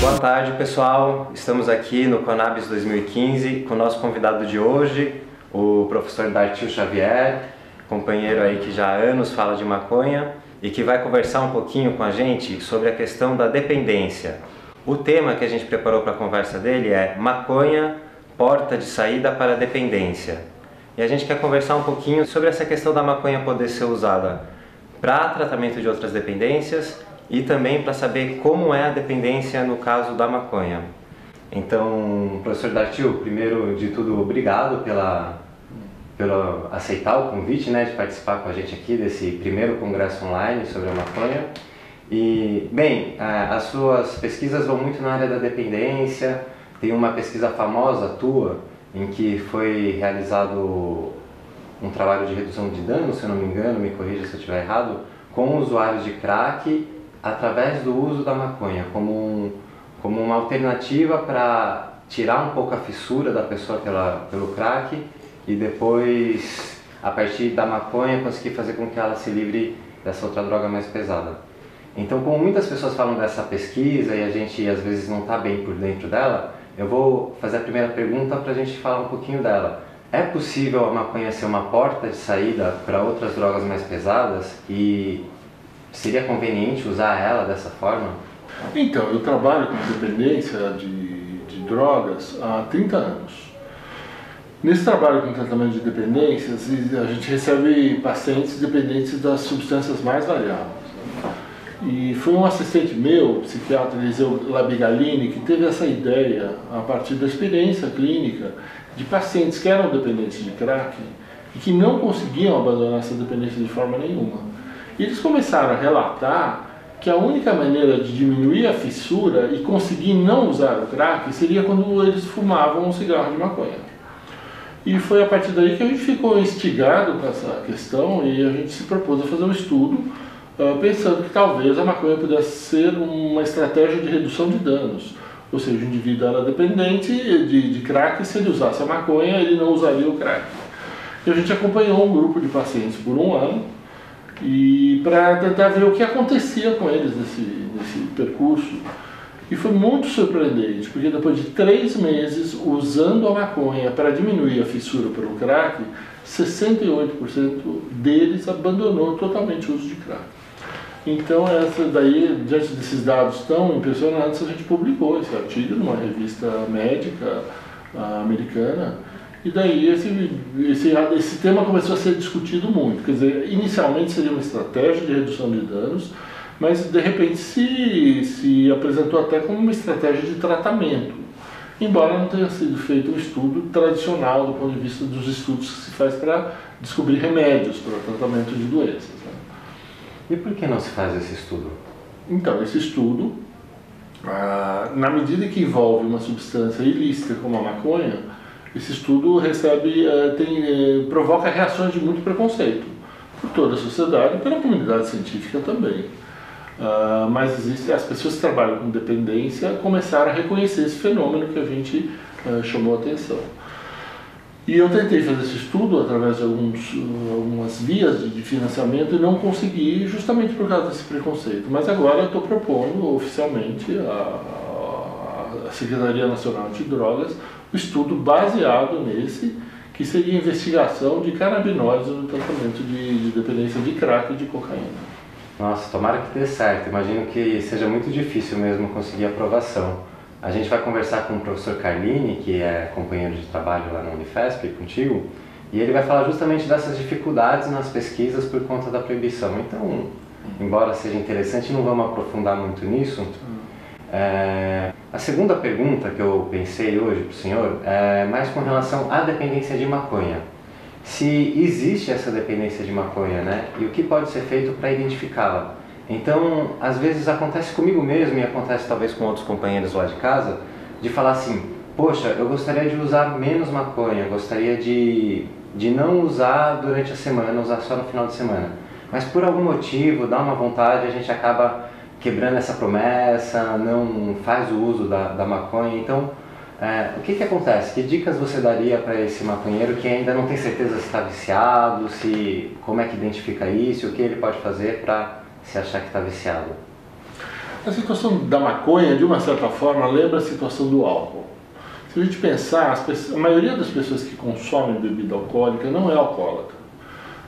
Boa tarde, pessoal. Estamos aqui no Conabis 2015 com o nosso convidado de hoje, o professor Dartil Xavier, companheiro aí que já há anos fala de maconha e que vai conversar um pouquinho com a gente sobre a questão da dependência. O tema que a gente preparou para a conversa dele é maconha, porta de saída para a dependência. E a gente quer conversar um pouquinho sobre essa questão da maconha poder ser usada para tratamento de outras dependências e também para saber como é a dependência no caso da maconha. Então, professor Dartil, primeiro de tudo, obrigado pelo aceitar o convite, né, de participar com a gente aqui desse primeiro congresso online sobre a maconha. E, bem, as suas pesquisas vão muito na área da dependência. Tem uma pesquisa famosa tua em que foi realizado um trabalho de redução de danos, se eu não me engano, me corrija se eu estiver errado, com usuários de crack através do uso da maconha, como uma alternativa para tirar um pouco a fissura da pessoa pelo crack e depois, a partir da maconha, conseguir fazer com que ela se livre dessa outra droga mais pesada. Então, como muitas pessoas falam dessa pesquisa e a gente às vezes não está bem por dentro dela, eu vou fazer a primeira pergunta para a gente falar um pouquinho dela. É possível a maconha ser uma porta de saída para outras drogas mais pesadas e seria conveniente usar ela dessa forma? Então, eu trabalho com dependência de drogas há 30 anos. Nesse trabalho com tratamento de dependências, a gente recebe pacientes dependentes das substâncias mais variadas. E foi um assistente meu, o psiquiatra Eliseu Labigalini, que teve essa ideia, a partir da experiência clínica, de pacientes que eram dependentes de crack e que não conseguiam abandonar essa dependência de forma nenhuma. E eles começaram a relatar que a única maneira de diminuir a fissura e conseguir não usar o crack seria quando eles fumavam um cigarro de maconha. E foi a partir daí que a gente ficou instigado com essa questão e a gente se propôs a fazer um estudo pensando que talvez a maconha pudesse ser uma estratégia de redução de danos. Ou seja, o indivíduo era dependente de crack e se ele usasse a maconha, ele não usaria o crack. E a gente acompanhou um grupo de pacientes por um ano e para tentar ver o que acontecia com eles nesse percurso. E foi muito surpreendente, porque depois de 3 meses usando a maconha para diminuir a fissura pelo crack, 68% deles abandonou totalmente o uso de crack. Então, diante desses dados tão impressionantes, a gente publicou esse artigo numa revista médica americana. E daí esse tema começou a ser discutido muito. Quer dizer, inicialmente seria uma estratégia de redução de danos, mas de repente se apresentou até como uma estratégia de tratamento. Embora não tenha sido feito um estudo tradicional do ponto de vista dos estudos que se faz para descobrir remédios para o tratamento de doenças. E por que não se faz esse estudo? Então, esse estudo, na medida que envolve uma substância ilícita como a maconha, esse estudo provoca reações de muito preconceito por toda a sociedade e pela comunidade científica também. Mas as pessoas que trabalham com dependência começaram a reconhecer esse fenômeno que a gente chamou a atenção. E eu tentei fazer esse estudo através de algumas vias de financiamento e não consegui, justamente por causa desse preconceito. Mas agora eu estou propondo oficialmente à Secretaria Nacional Antidrogas o estudo baseado nesse, que seria a investigação de canabinoides no tratamento de dependência de crack e de cocaína. Nossa, tomara que dê certo. Imagino que seja muito difícil mesmo conseguir aprovação. A gente vai conversar com o professor Carlini, que é companheiro de trabalho lá na Unifesp, contigo, e ele vai falar justamente dessas dificuldades nas pesquisas por conta da proibição. Então, embora seja interessante, não vamos aprofundar muito nisso. A segunda pergunta que eu pensei hoje para o senhor é mais com relação à dependência de maconha. Se existe essa dependência de maconha, né? E o que pode ser feito para identificá-la? Então, às vezes acontece comigo mesmo e acontece talvez com outros companheiros lá de casa, de falar assim, poxa, eu gostaria de usar menos maconha, gostaria de não usar durante a semana, usar só no final de semana. Mas por algum motivo, dá uma vontade, a gente acaba quebrando essa promessa, não faz o uso da maconha. Então, o que acontece? Que dicas você daria para esse maconheiro que ainda não tem certeza se está viciado, como é que identifica isso, o que ele pode fazer para se achar que está viciado? A situação da maconha, de uma certa forma, lembra a situação do álcool. Se a gente pensar, a maioria das pessoas que consomem bebida alcoólica não é alcoólatra,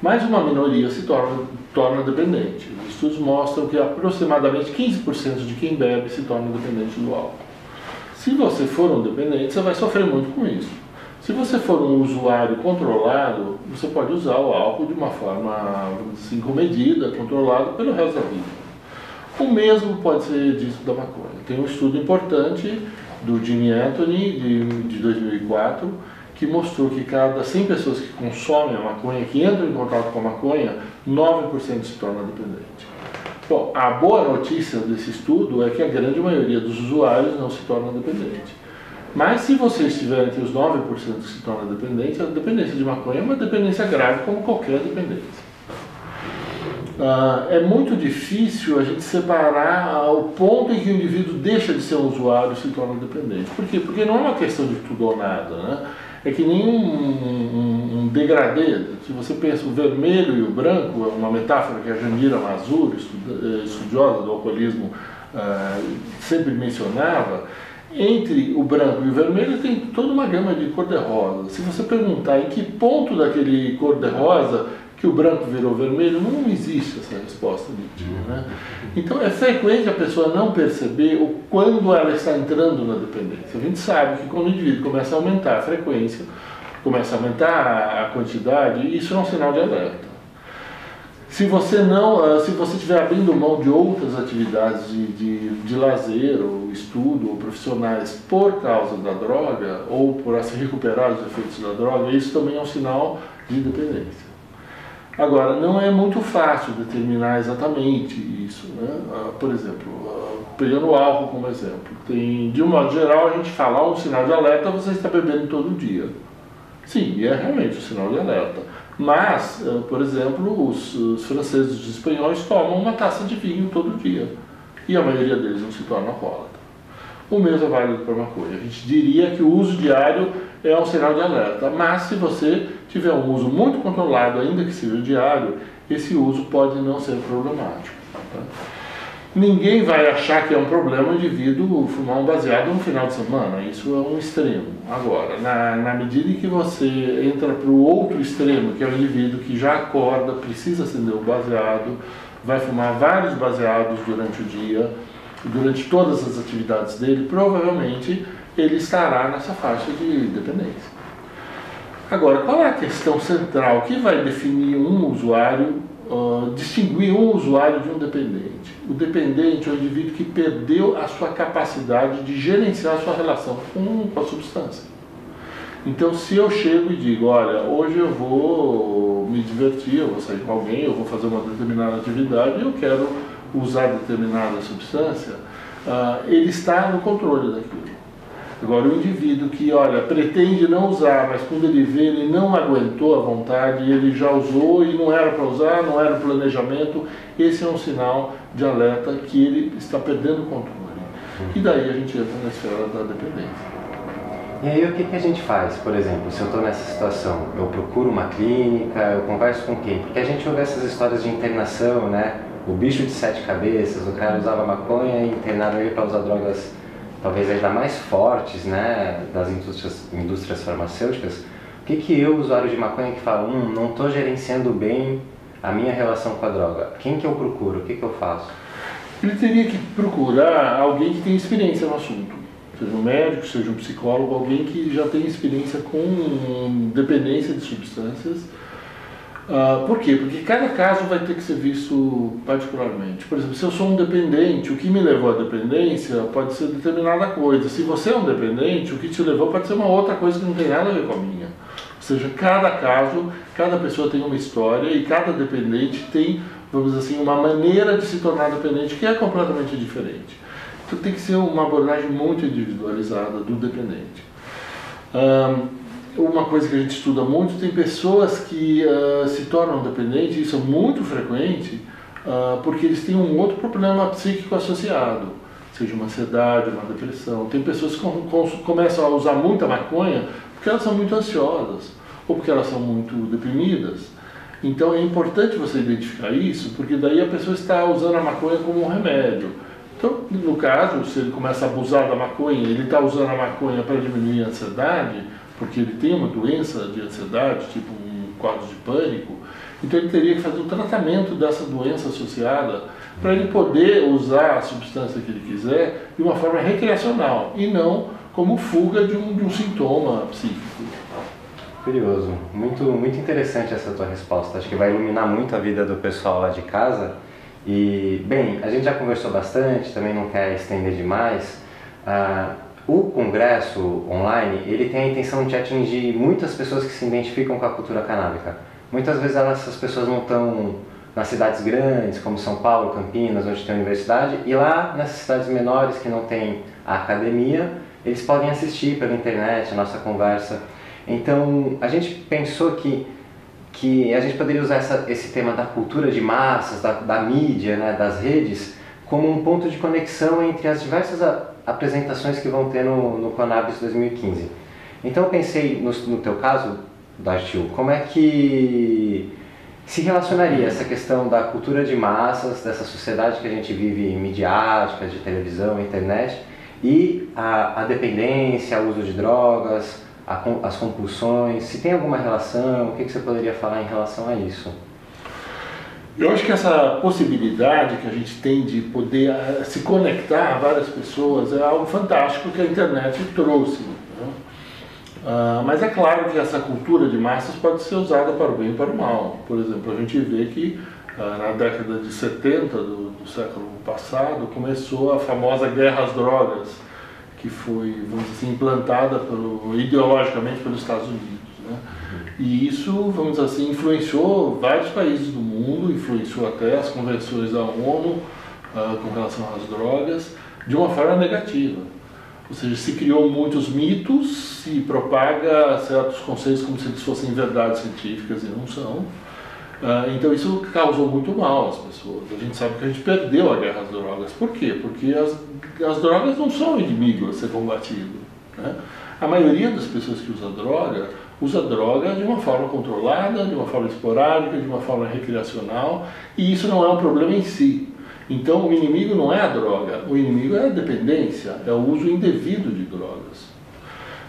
mas uma minoria se torna dependente. Os estudos mostram que aproximadamente 15% de quem bebe se torna dependente do álcool. Se você for um dependente, você vai sofrer muito com isso. Se você for um usuário controlado, você pode usar o álcool de uma forma, vamos dizer assim, comedida, controlada pelo resto da vida. O mesmo pode ser dito da maconha. Tem um estudo importante do Jimmy Anthony, de 2004, que mostrou que cada 100 pessoas que consomem a maconha, que entram em contato com a maconha, 9% se torna dependente. Bom, a boa notícia desse estudo é que a grande maioria dos usuários não se torna dependente. Mas se você estiver entre os 9% que se torna dependente, a dependência de maconha é uma dependência grave como qualquer dependência. É muito difícil a gente separar o ponto em que o indivíduo deixa de ser um usuário e se torna dependente. Por quê? Porque não é uma questão de tudo ou nada, né? É que nem um degradê. Se você pensa o vermelho e o branco, é uma metáfora que a Jandira Mazur, estudiosa do alcoolismo, sempre mencionava. Entre o branco e o vermelho tem toda uma gama de cor-de-rosa. Se você perguntar em que ponto daquele cor-de-rosa que o branco virou vermelho, não existe essa resposta nítida, né? Então é frequente a pessoa não perceber quando ela está entrando na dependência. A gente sabe que quando o indivíduo começa a aumentar a frequência, começa a aumentar a quantidade, isso é um sinal de alerta. Se você estiver abrindo mão de outras atividades de lazer, ou estudo, ou profissionais por causa da droga, ou por se recuperar os efeitos da droga, isso também é um sinal de dependência. Agora, não é muito fácil determinar exatamente isso, né? Por exemplo, pegando o álcool como exemplo, de um modo geral a gente fala, um sinal de alerta, você está bebendo todo dia. Sim, e é realmente um sinal de alerta. Mas, por exemplo, os franceses e os espanhóis tomam uma taça de vinho todo dia. E a maioria deles não se torna alcoólatra. O mesmo é válido para a maconha. A gente diria que o uso diário é um sinal de alerta. Mas se você tiver um uso muito controlado, ainda que seja diário, esse uso pode não ser problemático. Tá? Ninguém vai achar que é um problema o indivíduo fumar um baseado no final de semana. Isso é um extremo. Agora, na medida em que você entra para o outro extremo, que é o indivíduo que já acorda, precisa acender o baseado, vai fumar vários baseados durante o dia, durante todas as atividades dele, provavelmente ele estará nessa faixa de dependência. Agora, qual é a questão central que vai definir um usuário, distinguir um usuário de um dependente? O dependente é o indivíduo que perdeu a sua capacidade de gerenciar a sua relação com a substância. Então, se eu chego e digo, olha, hoje eu vou me divertir, eu vou sair com alguém, eu vou fazer uma determinada atividade e eu quero usar determinada substância, ele está no controle daquilo. Agora, o indivíduo que, olha, pretende não usar, mas quando ele vê, ele não aguentou a vontade, ele já usou e não era para usar, não era planejamento, esse é um sinal de alerta que ele está perdendo o controle. E daí a gente entra na esfera da dependência. E aí o que a gente faz, por exemplo, se eu estou nessa situação? Eu procuro uma clínica, eu converso com quem? Porque a gente ouve essas histórias de internação, né? O bicho de 7 cabeças, o cara usava maconha e internaram ele para usar drogas talvez ainda mais fortes, né, das indústrias farmacêuticas. O que eu, usuário de maconha, que fala, não estou gerenciando bem a minha relação com a droga, quem que eu procuro, o que eu faço? Ele teria que procurar alguém que tenha experiência no assunto, seja um médico, seja um psicólogo, alguém que já tenha experiência com dependência de substâncias. Por quê? Porque cada caso vai ter que ser visto particularmente. Por exemplo, se eu sou um dependente, o que me levou à dependência pode ser determinada coisa. Se você é um dependente, o que te levou pode ser uma outra coisa que não tem nada a ver com a minha. Ou seja, cada caso, cada pessoa tem uma história e cada dependente tem, vamos dizer assim, uma maneira de se tornar dependente que é completamente diferente. Então tem que ser uma abordagem muito individualizada do dependente. Uma coisa que a gente estuda muito, tem pessoas que se tornam dependentes, isso é muito frequente, porque eles têm um outro problema psíquico associado, seja uma ansiedade, uma depressão. Tem pessoas que começam a usar muita maconha porque elas são muito ansiosas, ou porque elas são muito deprimidas. Então é importante você identificar isso, porque daí a pessoa está usando a maconha como um remédio. Então, no caso, se ele começa a abusar da maconha, ele está usando a maconha para diminuir a ansiedade, porque ele tem uma doença de ansiedade, tipo um quadro de pânico, então ele teria que fazer um tratamento dessa doença associada para ele poder usar a substância que ele quiser de uma forma recreacional e não como fuga de um sintoma psíquico. Curioso, muito interessante essa tua resposta, acho que vai iluminar muito a vida do pessoal lá de casa. E, bem, a gente já conversou bastante, também não quer estender demais. O congresso online, ele tem a intenção de atingir muitas pessoas que se identificam com a cultura canábica. Muitas vezes essas pessoas não estão nas cidades grandes, como São Paulo, Campinas, onde tem a universidade, e lá nessas cidades menores que não tem a academia, eles podem assistir pela internet a nossa conversa. Então, a gente pensou que a gente poderia usar esse tema da cultura de massas, da mídia, né, das redes, como um ponto de conexão entre as diversas apresentações que vão ter no Conabis 2015. Então eu pensei, no teu caso, Dartil, como é que se relacionaria essa questão da cultura de massas, dessa sociedade que a gente vive midiática, de televisão, internet, e a dependência, o uso de drogas, as compulsões, se tem alguma relação, o que você poderia falar em relação a isso? Eu acho que essa possibilidade que a gente tem de poder se conectar a várias pessoas é algo fantástico que a internet trouxe. Né? Mas é claro que essa cultura de massas pode ser usada para o bem e para o mal. Por exemplo, a gente vê que na década de 70 do século passado começou a famosa guerra às drogas, que foi, vamos dizer assim, implantada ideologicamente pelos Estados Unidos. Né? E isso, vamos dizer assim, influenciou vários países do mundo, influenciou até as convenções da ONU com relação às drogas, de uma forma negativa. Ou seja, se criou muitos mitos, se propaga certos conceitos como se eles fossem verdades científicas e não são. Então isso causou muito mal às pessoas. A gente sabe que a gente perdeu a guerra às drogas. Por quê? Porque as drogas não são inimigo a ser combatido. Né? A maioria das pessoas que usa droga de uma forma controlada, de uma forma esporádica, de uma forma recreacional, e isso não é um problema em si. Então o inimigo não é a droga, o inimigo é a dependência, é o uso indevido de drogas.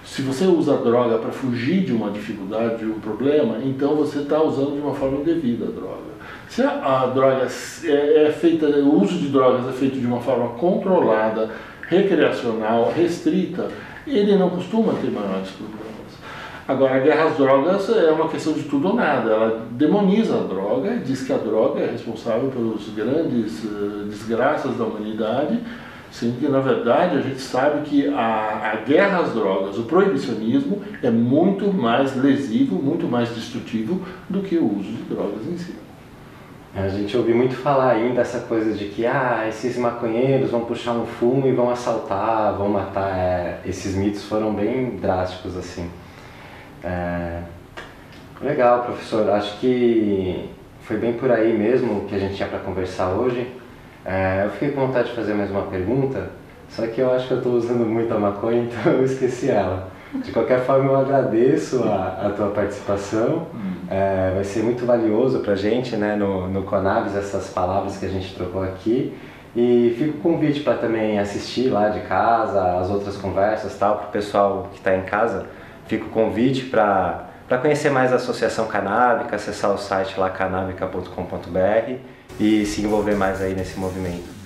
Se você usa a droga para fugir de uma dificuldade, de um problema, então você está usando de uma forma indevida a droga. Se a droga o uso de drogas é feito de uma forma controlada, recreacional, restrita, ele não costuma ter maiores problemas. Agora, a guerra às drogas é uma questão de tudo ou nada. Ela demoniza a droga, diz que a droga é responsável pelas grandes desgraças da humanidade, sendo que, na verdade, a gente sabe que a guerra às drogas, o proibicionismo, é muito mais lesivo, muito mais destrutivo do que o uso de drogas em si. A gente ouve muito falar ainda essa coisa de que esses maconheiros vão puxar um fumo e vão assaltar, vão matar. Esses mitos foram bem drásticos, assim. Legal, professor. Acho que foi bem por aí mesmo que a gente tinha para conversar hoje. Eu fiquei com vontade de fazer mais uma pergunta, só que eu acho que eu estou usando muito a maconha, então eu esqueci ela. De qualquer forma, eu agradeço a tua participação. Vai ser muito valioso para a gente, né, no Conabis, essas palavras que a gente trocou aqui. E fica o convite para também assistir lá de casa, as outras conversas, tal, para o pessoal que está em casa. Fica o convite para conhecer mais a Associação Canábica, acessar o site lá canábica.com.br e se envolver mais aí nesse movimento.